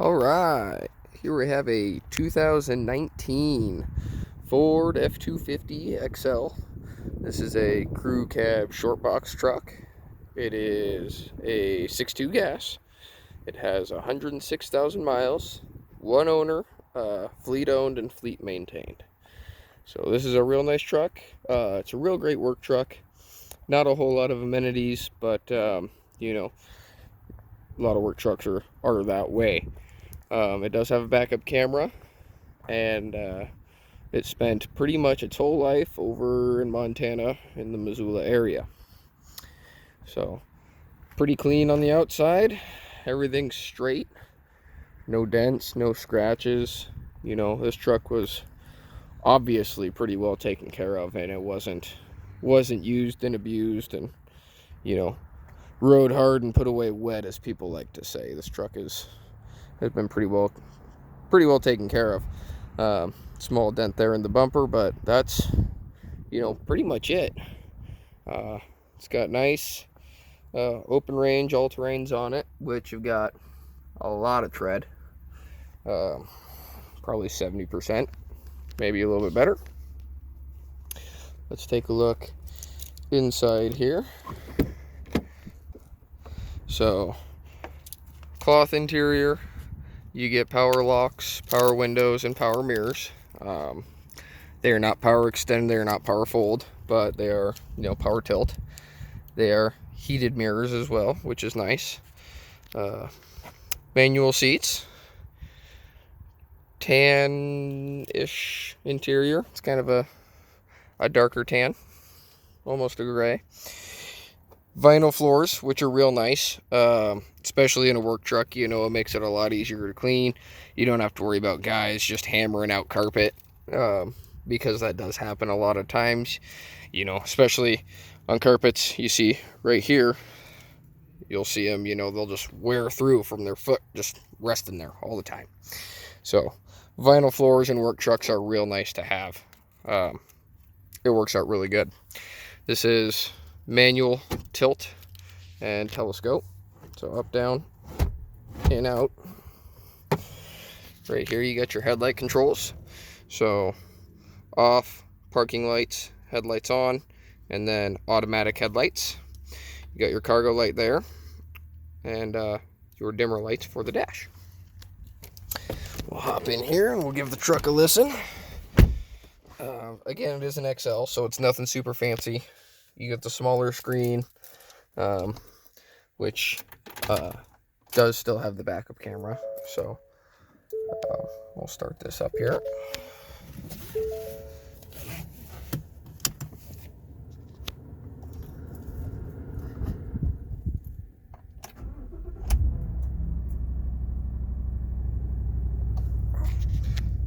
All right, here we have a 2019 Ford F-250 XL. This is a crew cab short box truck. It is a 6.2 gas. It has 106,000 miles, one owner, fleet owned and fleet maintained. So this is a real nice truck. It's a real great work truck. Not a whole lot of amenities, but you know, a lot of work trucks are that way. It does have a backup camera, and it spent pretty much its whole life over in Montana in the Missoula area. So, pretty clean on the outside. Everything's straight. No dents, no scratches. You know, this truck was obviously pretty well taken care of, and it wasn't used and abused and, you know, rode hard and put away wet, as people like to say. This truck has been pretty well taken care of. Small dent there in the bumper, but that's, pretty much it. It's got nice open range all terrains on it, which have got a lot of tread. Probably 70%, maybe a little bit better. Let's take a look inside here. So, cloth interior. You get power locks, power windows, and power mirrors. They are not power extend, they are not power fold, but they are, power tilt. They are heated mirrors as well, which is nice. Manual seats. Tan-ish interior. It's kind of a darker tan, almost a gray. Vinyl floors, which are real nice, especially in a work truck. It makes it a lot easier to clean. You don't have to worry about guys just hammering out carpet, because that does happen a lot of times, especially on carpets. You see right here, you'll see them, they'll just wear through from their foot just resting there all the time. So vinyl floors in work trucks are real nice to have. It works out really good. This is manual tilt and telescope. So up, down, in, out. Right here you got your headlight controls. So off, parking lights, headlights on, and then automatic headlights. You got your cargo light there, and your dimmer lights for the dash. We'll hop in here and we'll give the truck a listen. Again, it is an XL, so it's nothing super fancy. You get the smaller screen, which does still have the backup camera. So we'll start this up here.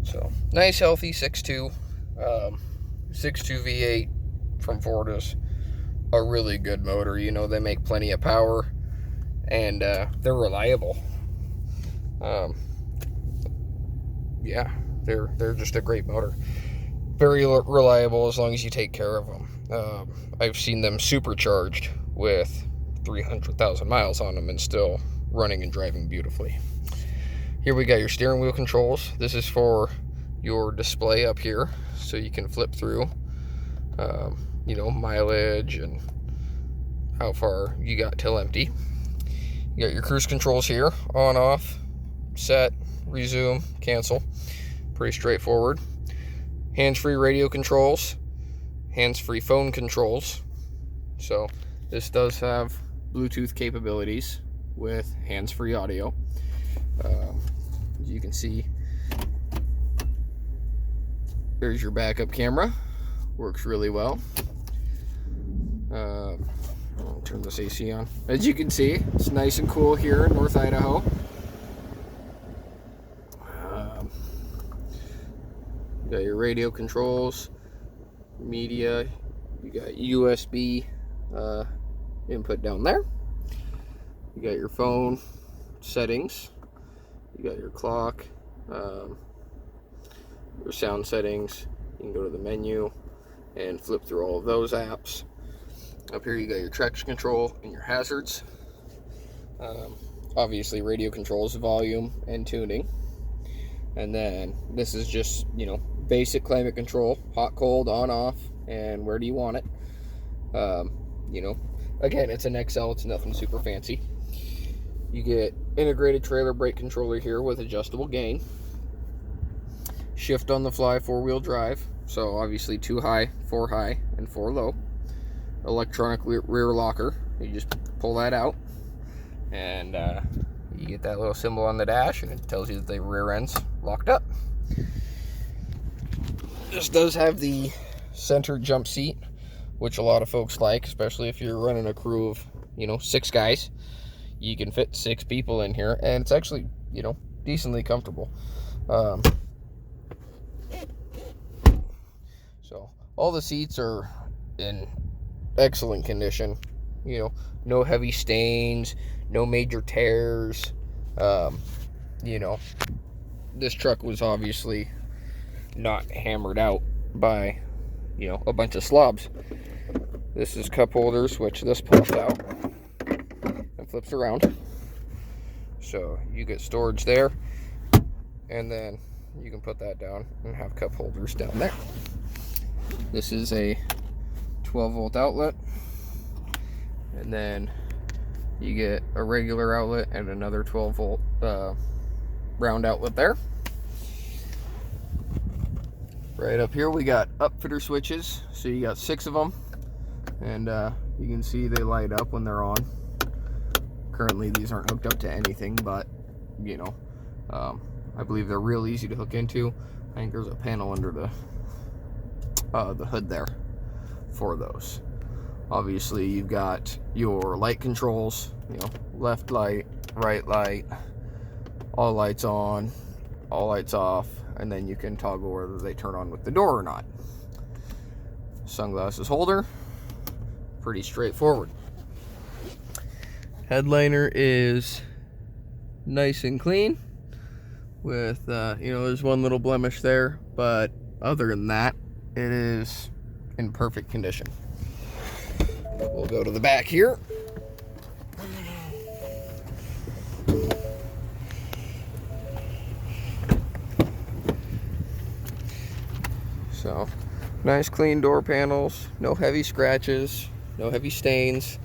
So nice, healthy 6.2 V8 from Ford is a really good motor. They make plenty of power, and they're reliable. Yeah, they're just a great motor. Very reliable as long as you take care of them. I've seen them supercharged with 300,000 miles on them and still running and driving beautifully. Here we got your steering wheel controls. This is for your display up here, so you can flip through, mileage and how far you got till empty. You got your cruise controls here, on, off, set, resume, cancel. Pretty straightforward. Hands-free radio controls, hands-free phone controls. So this does have Bluetooth capabilities with hands-free audio. As you can see, there's your backup camera. Works really well. I'll turn this AC on. As you can see, it's nice and cool here in North Idaho. You got your radio controls, media. You got USB input down there. You got your phone settings. You got your clock, your sound settings. You can go to the menu and flip through all of those apps. Up here you got your traction control and your hazards. obviously radio controls, volume, and tuning. And then this is just, you know, basic climate control, hot, cold, on, off, and where do you want it. You know, again, it's an XL, it's nothing super fancy. You get integrated trailer brake controller here with adjustable gain. Shift on the fly 4-wheel drive. So obviously 2 high, 4 high, and 4 low. Electronic rear locker. You just pull that out, and you get that little symbol on the dash, and it tells you that the rear end's locked up. This does have the center jump seat, which a lot of folks like, especially if you're running a crew of, you know, 6 guys. You can fit 6 people in here, and it's actually, you know, decently comfortable. So all the seats are in excellent condition. You know, no heavy stains, no major tears. You know, this truck was obviously not hammered out by, you know, a bunch of slobs. This is cup holders, which this pops out and flips around. So you get storage there, and then you can put that down and have cup holders down there. This is a 12-volt outlet, and then you get a regular outlet and another 12-volt round outlet there. Right up here we got upfitter switches, so you got 6 of them, and you can see they light up when they're on. Currently these aren't hooked up to anything, but you know, I believe they're real easy to hook into. I think there's a panel under the hood there for those. Obviously you've got your light controls, you know, left light, right light, all lights on, all lights off, and then you can toggle whether they turn on with the door or not. Sunglasses holder, pretty straightforward. Headliner is nice and clean with, you know, there's one little blemish there, but other than that, it is in perfect condition. We'll go to the back here. So, nice clean door panels, no heavy scratches, no heavy stains.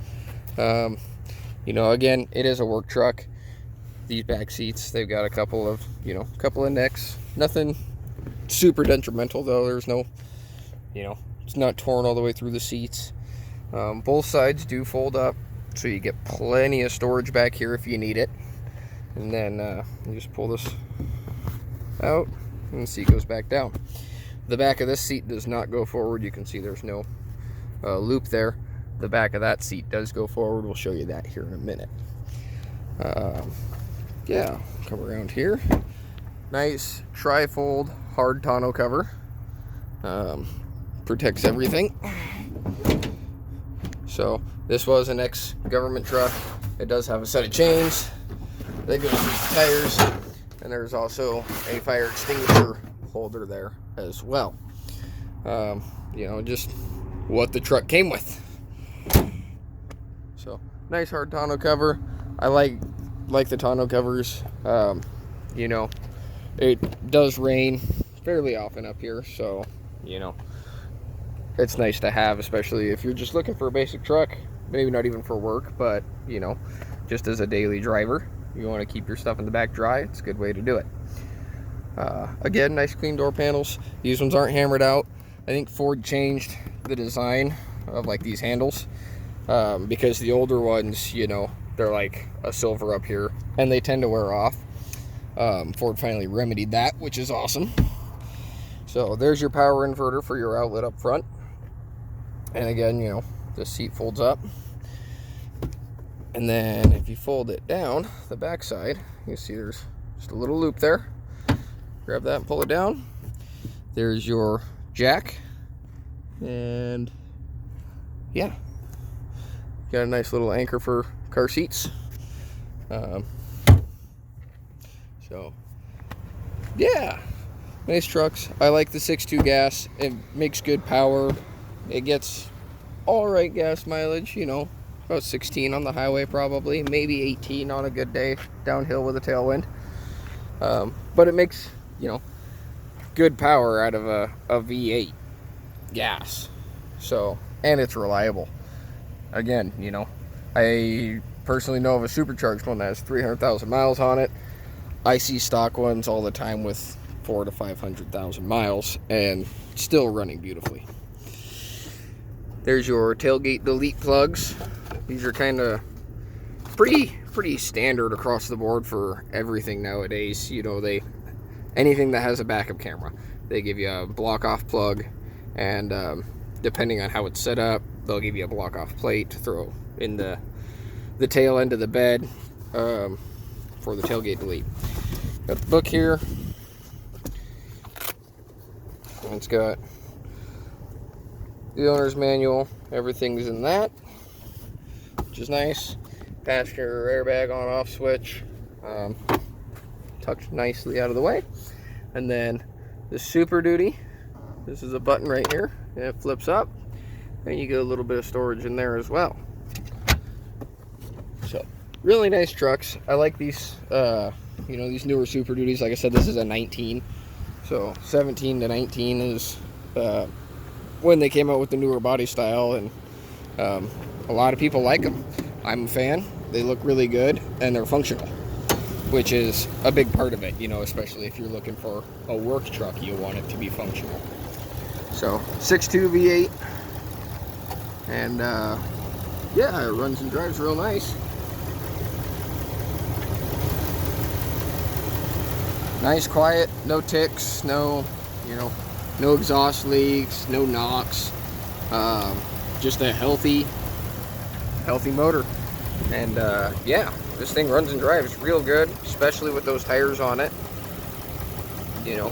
You know, again, it is a work truck. These back seats, they've got a couple of, you know, nicks. Nothing super detrimental though. There's no, you know, it's not torn all the way through the seats. Both sides do fold up, so you get plenty of storage back here if you need it. And then you just pull this out, and the seat goes back down. The back of this seat does not go forward. You can see there's no loop there. The back of that seat does go forward. We'll show you that here in a minute. Yeah, come around here. Nice tri-fold hard tonneau cover. Protects everything. So this was an ex-government truck. It does have a set of chains that goes with the tires, and there's also a fire extinguisher holder there as well. You know, just what the truck came with. So nice hard tonneau cover. I like the tonneau covers. You know, it does rain fairly often up here, so you know, it's nice to have, especially if you're just looking for a basic truck, maybe not even for work, but you know, just as a daily driver, you want to keep your stuff in the back dry. It's a good way to do it. Again, nice clean door panels. These ones aren't hammered out. I think Ford changed the design of like these handles, because the older ones, you know, they're like a silver up here and they tend to wear off. Ford finally remedied that, which is awesome. So there's your power inverter for your outlet up front. And again, you know, the seat folds up. And then if you fold it down, the back side, you see there's just a little loop there. Grab that and pull it down. There's your jack. And yeah, got a nice little anchor for car seats. So yeah, nice trucks. I like the 6.2 gas. It makes good power. It gets all right gas mileage, you know, about 16 on the highway probably, maybe 18 on a good day downhill with a tailwind. But it makes, you know, good power out of a V8 gas. So, and it's reliable. Again, you know, I personally know of a supercharged one that has 300,000 miles on it. I see stock ones all the time with 400,000 to 500,000 miles and still running beautifully. There's your tailgate delete plugs. These are kind of pretty standard across the board for everything nowadays. You know, anything that has a backup camera, they give you a block off plug, and depending on how it's set up, they'll give you a block off plate to throw in the tail end of the bed for the tailgate delete. Got the book here. It's got the owner's manual. Everything's in that, which is nice. Passenger airbag on off switch, tucked nicely out of the way. And then the Super Duty, this is a button right here, and it flips up, and you get a little bit of storage in there as well. So really nice trucks. I like these, you know, these newer Super Duties. Like I said, this is a 19, so 17 to 19 is when they came out with the newer body style, and a lot of people like them. I'm a fan. They look really good, and they're functional, which is a big part of it, you know, especially if you're looking for a work truck, you want it to be functional. So 6.2 V8, and yeah, it runs and drives real nice. Nice, quiet, no ticks, no, you know, no exhaust leaks, no knocks, just a healthy motor. And yeah, this thing runs and drives real good, especially with those tires on it. You know,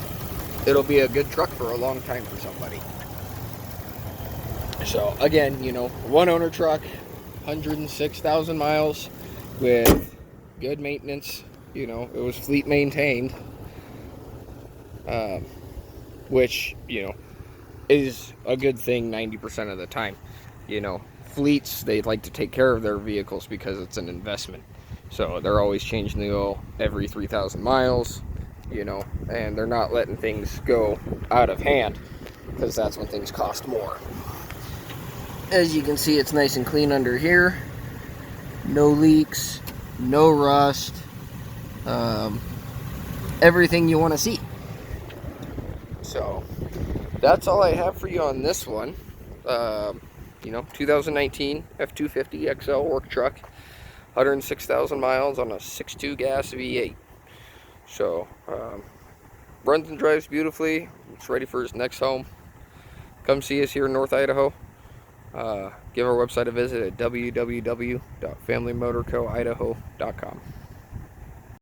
it'll be a good truck for a long time for somebody. So again, you know, one owner truck, 106,000 miles with good maintenance. You know, it was fleet maintained, which, you know, is a good thing 90% of the time. You know, fleets, they like to take care of their vehicles because it's an investment. So they're always changing the oil every 3,000 miles, you know, and they're not letting things go out of hand, because that's when things cost more. As you can see, it's nice and clean under here. No leaks, no rust, everything you want to see. So that's all I have for you on this one. You know, 2019 F-250 XL work truck, 106,000 miles on a 6.2 gas V8. So runs and drives beautifully. It's ready for his next home. Come see us here in North Idaho. Give our website a visit at www.familymotorcoidaho.com.